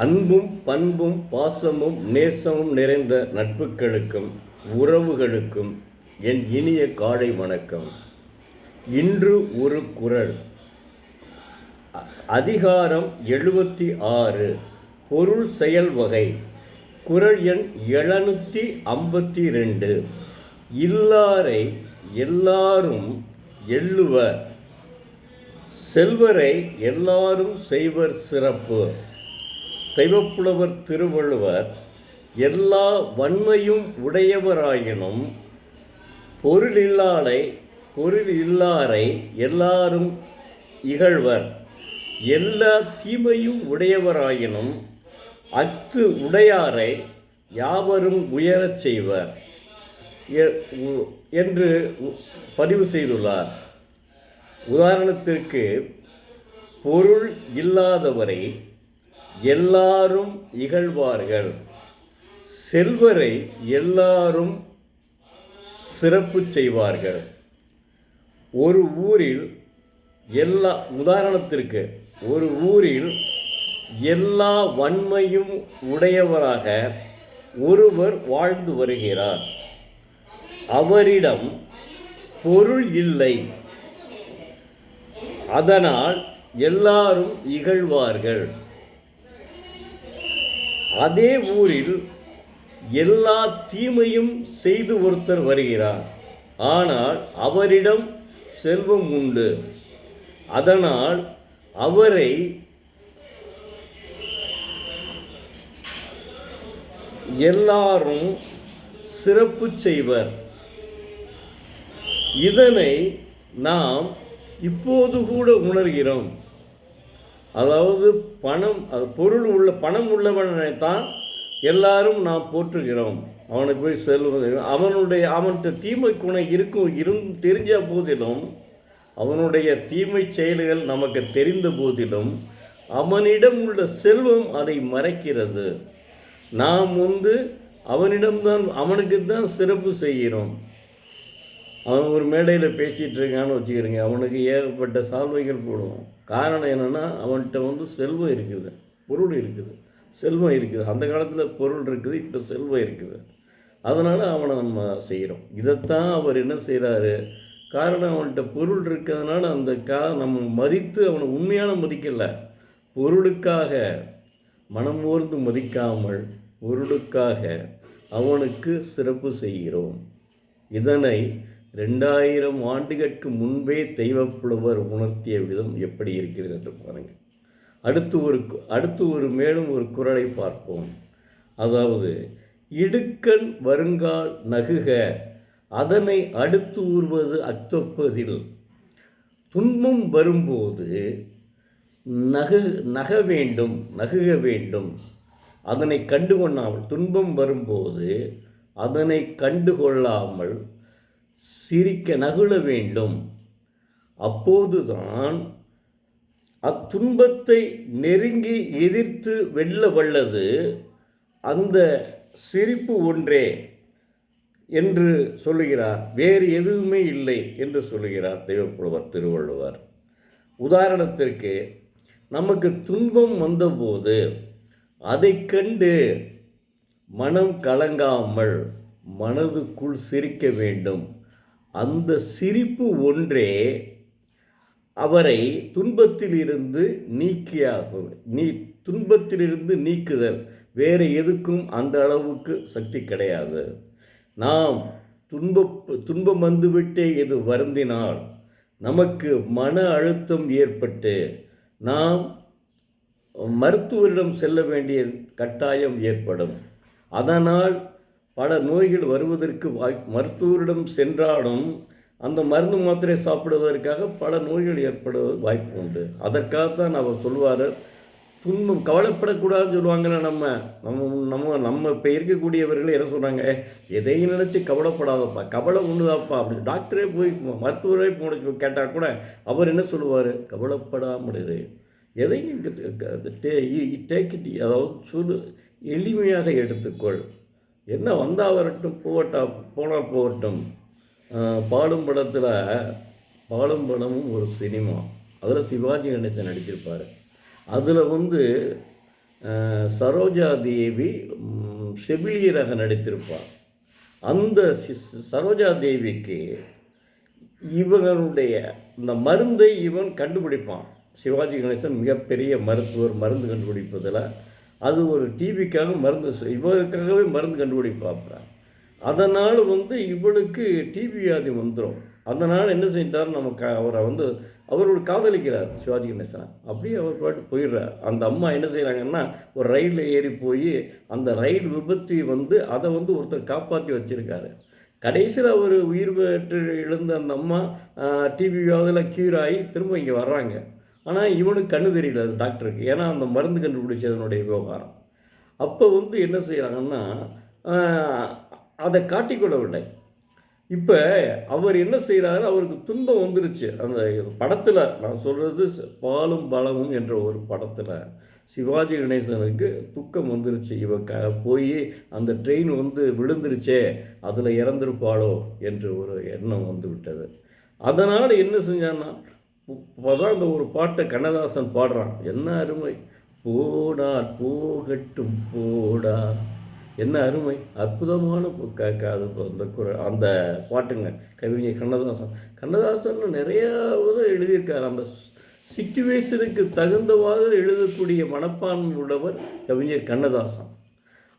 அன்பும் பண்பும் பாசமும் நேசமும் நிறைந்த நட்புகளுக்கும் உறவுகளுக்கும் என் இனிய காலை வணக்கம். இன்று ஒரு குறள். அதிகாரம் 76, பொருள் செயல் வகை. குறள் எண் 752. இல்லாரை எல்லாரும் எள்ளுவர், செல்வரை எல்லாரும் செய்வர் சிறப்பு. தெய்வப்புலவர் திருவள்ளுவர் எல்லா வன்மையும் உடையவராயினும் பொருள் இல்லாரை எல்லாரும் இகழ்வர், எல்லா தீமையும் உடையவராயினும் அத்து உடையாரை யாவரும் உயரச் செய்வர் என்று பதிவு செய்துள்ளார். உதாரணத்திற்கு, பொருள் இல்லாதவரை எல்லாரும் இகழ்வார்கள், செல்வரை எல்லாரும் சிறப்பு செய்வார்கள். ஒரு ஊரில் உதாரணத்திற்கு ஒரு ஊரில் எல்லா வன்மையும் உடையவராக ஒருவர் வாழ்ந்து வருகிறார். அவரிடம் பொருள் இல்லை, அதனால் எல்லாரும் இகழ்வார்கள். அதே ஊரில் எல்லா தீமையும் செய்து ஒருத்தர் வருகிறார், ஆனால் அவரிடம் செல்வம் உண்டு, அதனால் அவரை எல்லாரும் சிறப்பு செய்வர். இதனை நாம் இப்போது கூட உணர்கிறோம். அதாவது பணம் உள்ளவனை தான் எல்லாரும் நாம் போற்றுகிறோம். அவனுக்கு போய் செல்வது, அவன்கிட்ட தீமை குணம் தெரிஞ்ச போதிலும், அவனுடைய தீமை செயல்கள் நமக்கு தெரிந்த போதிலும் அவனிடம் உள்ள செல்வம் அதை மறைக்கிறது. நாம் அவனுக்கு தான் சிறப்பு செய்கிறோம். அவன் ஒரு மேடையில் பேசிகிட்டு இருக்கான்னு வச்சுக்கிறீங்க, அவனுக்கு ஏகப்பட்ட சால்வைகள் போடுவோம். காரணம் என்னென்னா, அவன்கிட்ட செல்வம் இருக்குது, பொருள் இருக்குது, செல்வம் இருக்குது. அந்த காலத்தில் பொருள் இருக்குது, இப்போ செல்வம் இருக்குது. அதனால் அவனை நம்ம செய்கிறோம். இதைத்தான் அவர் என்ன செய்கிறாரு, காரணம் அவன்கிட்ட பொருள் இருக்கிறதுனால நம்ம மதித்து அவனை உண்மையான மதிக்கலை, பொருளுக்காக மனம் ஓர்ந்து மதிக்காமல் பொருளுக்காக அவனுக்கு சிறப்பு செய்கிறோம். இதனை 2000 ஆண்டுகளுக்கு முன்பே தெய்வப்புலவர் உணர்த்திய விதம் எப்படி இருக்கிறது என்று பாருங்கள். மேலும் ஒரு குறளை பார்ப்போம். அதாவது, இடுக்கண் வருங்கால் நகுக, அதனை அடுத்து ஊர்வது அத்தொப்பதில். துன்பம் வரும்போது நகுக வேண்டும், அதனை கண்டுகொள்ளாமல். துன்பம் வரும்போது அதனை கண்டுகொள்ளாமல் நகுல வேண்டும். அப்போதுதான் அத்துன்பத்தை நெருங்கி எதிர்த்து வெல்ல வல்லது அந்த சிரிப்பு ஒன்றே என்று சொல்லுகிறார். வேறு எதுவுமே இல்லை என்று சொல்லுகிறார் தெய்வப்புலவர் திருவள்ளுவர். உதாரணத்திற்கு, நமக்கு துன்பம் வந்தபோது அதை கண்டு மனம் கலங்காமல் மனதுக்குள் சிரிக்க வேண்டும். அந்த சிரிப்பு ஒன்றே அவரை துன்பத்திலிருந்து நீக்குதல். வேறு எதுக்கும் அந்த அளவுக்கு சக்தி கிடையாது. நாம் துன்பம் வந்துவிட்டே எது வருந்தினால் நமக்கு மன அழுத்தம் ஏற்பட்டு நாம் மருத்துவரிடம் செல்ல வேண்டிய கட்டாயம் ஏற்படும். அதனால் பல நோய்கள் வருவதற்கு மருத்துவரிடம் சென்றாலும் அந்த மருந்து மாத்திரை சாப்பிடுவதற்காக பல நோய்கள் ஏற்படுவது வாய்ப்பு உண்டு. அதற்காகத்தான் அவர் சொல்வார், துன்பம் கவலைப்படக்கூடாதுன்னு சொல்லுவாங்கன்னு. நம்ம இப்போ இருக்கக்கூடியவர்கள் என்ன சொல்கிறாங்க, எதையும் நினச்சி கவலைப்படாதப்பா, கவலை ஒன்றுதாப்பா அப்படி டாக்டரே போய் மருத்துவரே போன கேட்டால் கூட அவர் என்ன சொல்லுவார், கவலைப்படாமல் எதையும் டேக் இட், அதாவது எளிமையாக எடுத்துக்கொள், என்ன வந்தால் வரட்டும், போனால் போகட்டும். பாலும் படமும் ஒரு சினிமா, அதில் சிவாஜி கணேசன் நடிச்சிருப்பார். அதில் சரோஜா தேவி செவிலியராக நடித்திருப்பார். அந்த சரோஜா தேவிக்கு இவனுடைய இந்த மருந்தை இவன் கண்டுபிடிப்பான். சிவாஜி கணேசன் மிகப்பெரிய மருத்துவர், மருந்து கண்டுபிடிப்பதில். அது ஒரு டிவிக்காக மருந்து, இவருக்காகவே மருந்து கண்டுபிடிப்பாப்புறான். அதனால் இவனுக்கு டிவி வியாதி வந்துடும். அதனால் என்ன செஞ்சார், நமக்கு அவரை அவரோட காதலிக்கிறார் சிவாஜி கணேசன். அப்படியே அவர் பாட்டு போயிடுறார். அந்த அம்மா என்ன செய்கிறாங்கன்னா, ஒரு ரயிலில் ஏறி போய் அந்த ரயில் விபத்து அதை ஒருத்தர் காப்பாற்றி வச்சுருக்காரு. கடைசியில் அவர் உயிர் பெற்று இழந்த அந்த அம்மா டிவி வியாதியில் க்யூர் ஆகி திரும்ப இங்கே வர்றாங்க. ஆனால் இவனுக்கு கண்ணு தெரியல அது டாக்டருக்கு, ஏன்னா அந்த மருந்து கண்டுபிடிச்சதனுடைய விவகாரம். அப்போ என்ன செய்கிறாங்கன்னா, அதை காட்டிக்கொள்ளவில்லை. இப்போ அவர் என்ன செய்கிறாரு, அவருக்கு துன்பம் வந்துருச்சு. அந்த படத்தில் நான் சொல்கிறது பாலும் பலமும் என்ற ஒரு படத்தில் சிவாஜி கணேசனுக்கு துக்கம் வந்துருச்சு. போய் அந்த ட்ரெயின் விழுந்துருச்சே, அதில் இறந்துருப்பாளோ என்று ஒரு எண்ணம் விட்டது. அதனால் என்ன செஞ்சான்னா, அப்போதான் அந்த ஒரு பாட்டை கண்ணதாசன் பாடுறான். என்ன அருமை, போடா போகட்டும் போடா, என்ன அருமை, அற்புதமான அது அந்த குரல், அந்த பாட்டுங்க. கவிஞர் கண்ணதாசன் நிறையா எழுதியிருக்கார். அந்த சிச்சுவேஷனுக்கு தகுந்தவாறு எழுதக்கூடிய மனப்பான்மை உள்ளவர் கவிஞர் கண்ணதாசன்.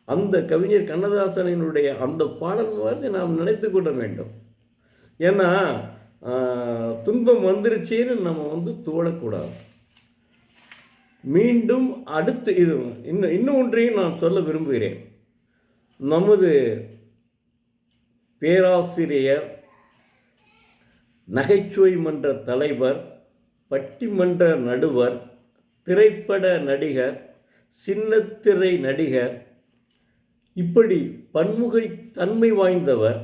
அந்த கவிஞர் கண்ணதாசனினுடைய அந்த பாடல் மாதிரி நாம் நினைத்து கொள்ள வேண்டும். ஏன்னா துன்பம் வந்துருச்சேன்னு நம்ம தோழக்கூடாது. மீண்டும் அடுத்து இன்னும் ஒன்றையும் நான் சொல்ல விரும்புகிறேன். நமது பேராசிரியர், நகைச்சுவை மன்ற தலைவர், பட்டிமன்ற நடுவர், திரைப்பட நடிகர், சின்னத்திரை நடிகர், இப்படி பன்முகை தன்மை வாய்ந்தவர்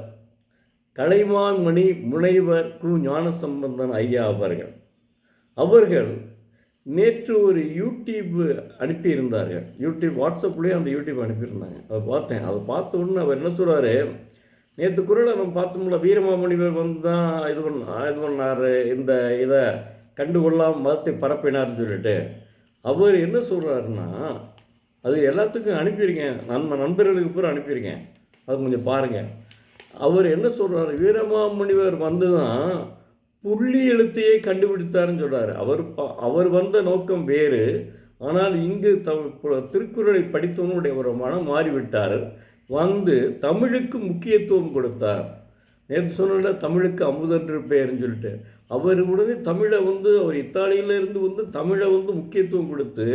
கலைமான்மணி முனைவர் கு. ஞானசம்பந்தன் ஐயா அவர்கள் நேற்று ஒரு யூடியூப் அனுப்பியிருந்தார்கள். வாட்ஸ்அப்லேயே அந்த யூடியூப் அனுப்பியிருந்தாங்க. அதை பார்த்தேன். அதை பார்த்த உடனே அவர் என்ன சொல்கிறார், நேற்று குரலை நம்ம பார்த்தோம்ல, வீரமாமுனிவர் தான் இது பண்ணார், இந்த இதை கண்டுகொள்ளாமல் மதத்தை பரப்பினார்னு சொல்லிட்டு. அவர் என்ன சொல்கிறாருன்னா, அது எல்லாத்துக்கும் அனுப்பியிருக்கேன், நண்பர்களுக்கு பூரா அனுப்பியிருக்கேன், அது கொஞ்சம் பாருங்கள். அவர் என்ன சொல்கிறார், வீரமாமுனிவர் தான் புள்ளி எழுத்தையே கண்டுபிடித்தாருன்னு சொல்கிறார். அவர் வந்த நோக்கம் வேறு. ஆனால் இங்கு திருக்குறளை படித்தவனுடைய ஒரு மனம் மாறிவிட்டார். தமிழுக்கு முக்கியத்துவம் கொடுத்தார். நேற்று சொன்ன தமிழுக்கு அமுதன்று பெயர்னு சொல்லிட்டு அவர் உடனே தமிழை அவர் இத்தாலியிலேருந்து தமிழை முக்கியத்துவம் கொடுத்து,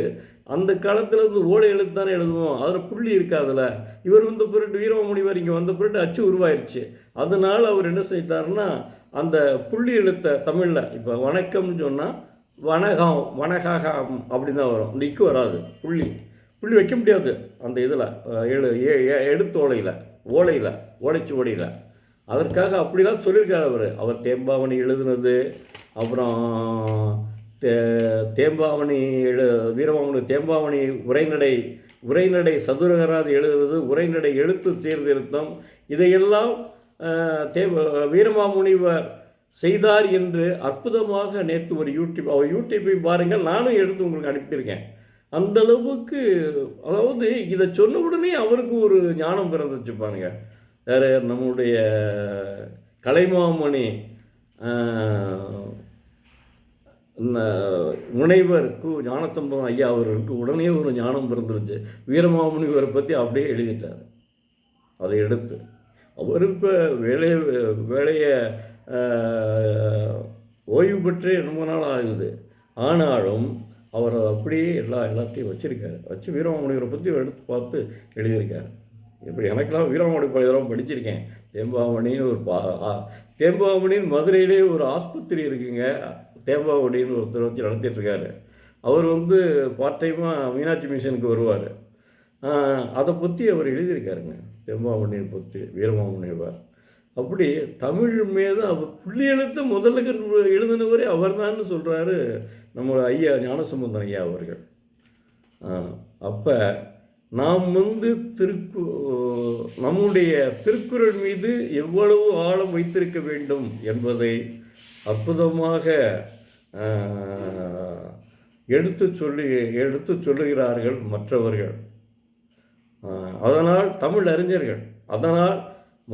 அந்த காலத்தில் ஓலை எழுத்தானே எழுதுவோம், அதில் புள்ளி இருக்காதுல்ல. இவர் பிறகு வீரமாமுனிவர் இங்கே வந்த பிறகு அச்சு உருவாயிருச்சு. அதனால் அவர் என்ன செய்தார்னா, அந்த புள்ளி எழுத்த தமிழில் இப்போ வணக்கம்னு சொன்னால் வணகாகம் அப்படி தான் வரும், நிற்கு வராது. புள்ளி வைக்க முடியாது அந்த இதில் எடுத்தோலையில் ஓலைச்சுவடியில். அதற்காக அப்படிலாம் சொல்லியிருக்கார் அவர் தேம்பாவணி எழுதுனது. அப்புறம் தேம்பாவணி வீரமாமுனி தேம்பாவணி உரைநடை சதுரகராது எழுதுவது, உரைநடை எழுத்து சீர்திருத்தம், இதையெல்லாம் வீரமாமுனிவர் செய்தார் என்று அற்புதமாக நேற்று ஒரு அவர் யூடியூப்பை பாருங்கள், நானும் எடுத்து உங்களுக்கு அனுப்பியிருக்கேன். அந்தளவுக்கு, அதாவது இதை சொன்ன உடனே அவருக்கு ஒரு ஞானம் பிறந்துச்சு பாருங்க. வேறு நம்முடைய கலைமாமணி முனைவர் கு. ஞானசம்பந்தன் ஐயா அவர்களுக்கு உடனே ஒரு ஞானம் பிறந்துருச்சு. வீரமாமுனிவரை பற்றி அப்படியே எழுதிட்டார். அதை எடுத்து அவர் இப்போ வேலையை ஓய்வு பெற்றே ரொம்ப நாள் ஆகுது. ஆனாலும் அவர் அப்படியே எல்லாத்தையும் வச்சு வீரமாமுனிவரை பற்றி எடுத்து பார்த்து எழுதியிருக்கார். இப்படி எனக்கெல்லாம் வீரமாமுனி இதெல்லாம் படிச்சிருக்கேன். தேம்பாவணின்னு மதுரையிலே ஒரு ஆஸ்பத்திரி இருக்குங்க. தேம்பாவணின்னு ஒருத்தர் வச்சு நடத்திட்டுருக்காரு. அவர் பார்ட் டைமாக மீனாட்சி மிஷனுக்கு வருவார். அதை பற்றி அவர் எழுதியிருக்காருங்க, தேம்பாவணியை பற்றி வீரமாமுனிவர். அப்படி தமிழ் மீது அவர் புள்ளி எழுத்து முதல்ல எழுதினவரே அவர் தான் சொல்கிறாரு நம்மளோட ஐயா ஞானசம்பந்தன் ஐயா அவர்கள். அப்போ நாம் நம்முடைய திருக்குறள் மீது எவ்வளவு ஆழம் வைத்திருக்க வேண்டும் என்பதை அற்புதமாக எடுத்து சொல்லுகிறார்கள் மற்றவர்கள். அதனால் தமிழ் அறிஞர்கள், அதனால்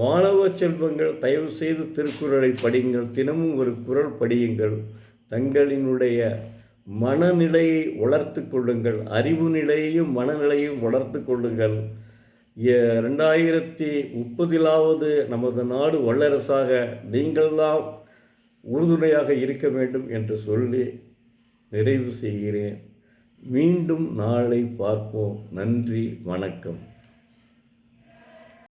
மாணவ செல்வங்கள் தயவு செய்து திருக்குறளை படியுங்கள், தினமும் ஒரு குறள் படியுங்கள், தங்களினுடைய மனநிலையை வளர்த்து கொள்ளுங்கள், அறிவு நிலையையும் மனநிலையும் வளர்த்து கொள்ளுங்கள். 2030 நமது நாடு வல்லரசாக நீங்கள்தான் உறுதுணையாக இருக்க வேண்டும் என்று சொல்லி நிறைவு செய்கிறேன். மீண்டும் நாளை பார்ப்போம். நன்றி, வணக்கம்.